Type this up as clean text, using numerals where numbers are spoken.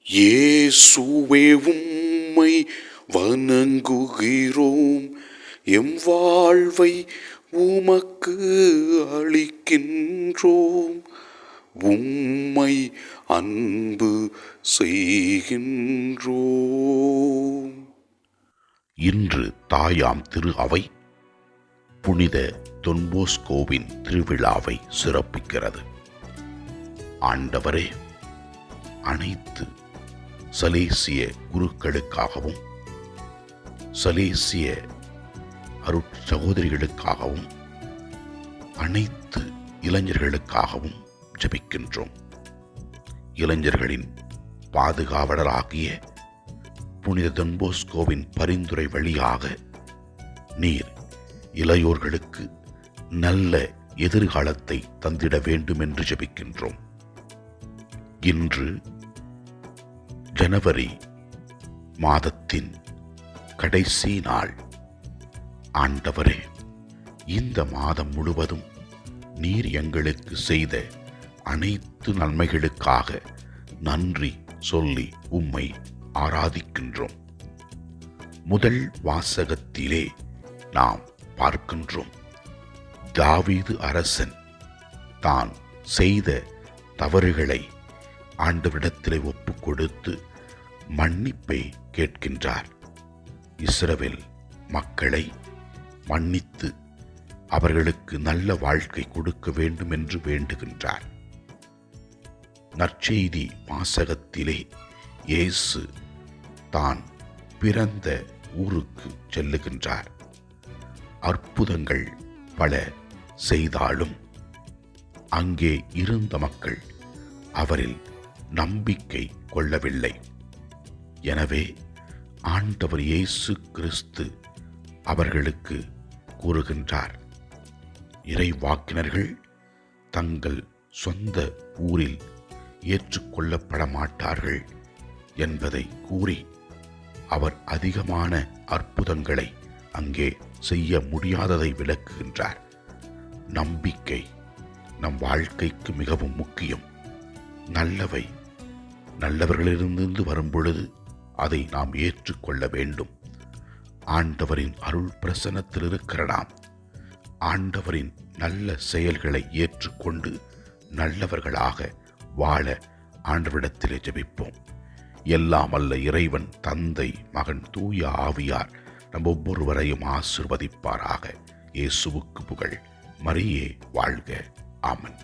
இயேசுவே உம்மை வணங்குகிறோம், எம் வாழ்வை உமக்கு அளிக்கின்றோம், உம்மை அன்பு செய்கின்றோம். இன்று தாயாம் திரு அவை புனித தொன்போஸ்கோவின் திருவிழாவை சிறப்பிக்கிறது. ஆண்டவரே, அனைத்து சலேசிய குருக்களுக்காகவும் சலேசிய அருட்சகோதரிகளுக்காகவும் அனைத்து இளைஞர்களுக்காகவும் ஜெபிக்கின்றோம். இளைஞர்களின் பாதுகாவலராகிய புனித தொன்போஸ்கோவின் பரிந்துரை வழியாக நீர் இளையோர்களுக்கு நல்ல எதிர்காலத்தை தந்திட வேண்டும் என்று ஜெபிக்கின்றோம். இன்று ஜனவரி மாதத்தின் கடைசி நாள். ஆண்டவரே, இந்த மாதம் முழுவதும் நீர் எங்களுக்கு செய்த அனைத்து நன்மைகளுக்காக நன்றி சொல்லி உம்மை ஆராதிக்கின்றோம். முதல் வாசகத்திலே நாம் பார்க்கின்றோம், தாவீது அரசன் தான் செய்த தவறுகளை ஆண்டவரிடத்திலே ஒப்பு கொடுத்து மன்னிப்பை கேட்கின்றார். இஸ்ரவேல் மக்களை மன்னித்து அவர்களுக்கு நல்ல வாழ்க்கை கொடுக்க வேண்டும் என்று வேண்டுகின்றார். நற்செய்தி வாசகத்திலே இயேசு தான் பிறந்த ஊருக்கு செல்லுகின்றார். அற்புதங்கள் பல செய்தாலும் அங்கே இருந்த மக்கள் அவரில் நம்பிக்கை கொள்ளவில்லை. எனவே ஆண்டவர் இயேசு கிறிஸ்து அவர்களுக்கு கூறுகின்றார், இறைவாக்கினர்கள் தங்கள் சொந்த ஊரில் ஏற்றுக்கொள்ளப்பட மாட்டார்கள் என்பதை கூறி அவர் அதிகமான அற்புதங்களை அங்கே செய்ய முடியாததை விளக்குகின்றார். நம்பிக்கை நம் வாழ்க்கைக்கு மிகவும் முக்கியம். நல்லவை நல்லவர்களிலிருந்து வரும் பொழுது அதை நாம் ஏற்றுக்கொள்ள வேண்டும். ஆண்டவரின் அருள் பிரசன்னத்தில் இருக்கிற நாம் ஆண்டவரின் நல்ல செயல்களை ஏற்றுக்கொண்டு நல்லவர்களாக வாழ ஆண்டவரிடத்திலே ஜெபிப்போம். எல்லாம் அல்ல இறைவன் தந்தை, மகன், தூய ஆவியார் நம் ஒவ்வொருவரையும் ஆசீர்வதிப்பாராக. இயேசுவுக்கு புகழ். மரியே வாழ்க. ஆமென்.